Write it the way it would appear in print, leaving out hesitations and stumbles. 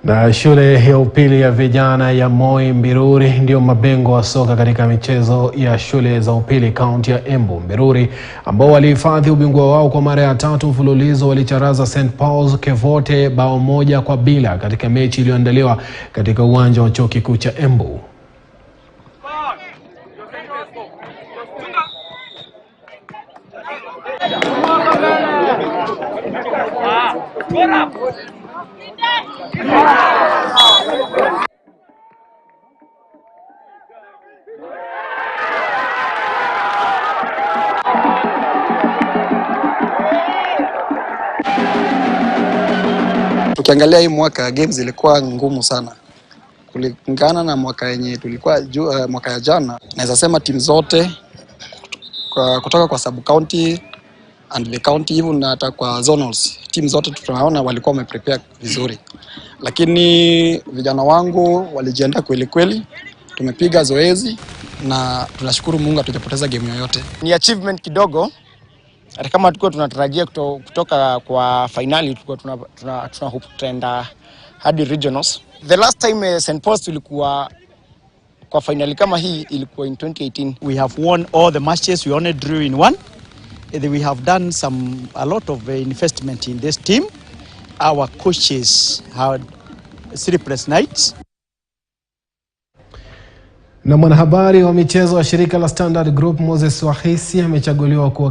Na shule ya upili ya vijana ya Mbiruri ndio mabingwa wa soka katika michezo ya shule za upili kaunti ya Embu. Mbiruri ambao walihifadhi ubingwa wao kwa mara ya 3 mfululizo walicharaza St. Paul's Kevote bao 1-0 katika mechi iliyoandaliwa katika uwanja wa chuo kikuu cha Embu. Tukiangalia hii mwaka games ilikuwa ngumu sana. Kulingana na mwaka yenye tulikuwa mwaka ya jana, naweza sema timu zote kutoka kwa sub county and the county even na hata kwa zonals, timu zote tunaona walikuwa wameprepare vizuri. Lakini vijana wangu walijiandaa kweli kweli. Tumepiga zoezi na tunashukuru Mungu hatujapoteza game yoyote. Ni achievement kidogo. Hata kama tulikuwa tunatarajia kutoka kwa finali, tulikuwa tuna hope tutaenda hadi regionals. The last time St. Paul's tulikuwa kwa finali kama hii ilikuwa in 2018. We have won all the matches, we only drew in one. We have done a lot of investment in this team. Our coaches had sleepless nights. Na mwanahabari wa michezo wa shirika la Standard Group Moses Wahisi amechaguliwa kuwa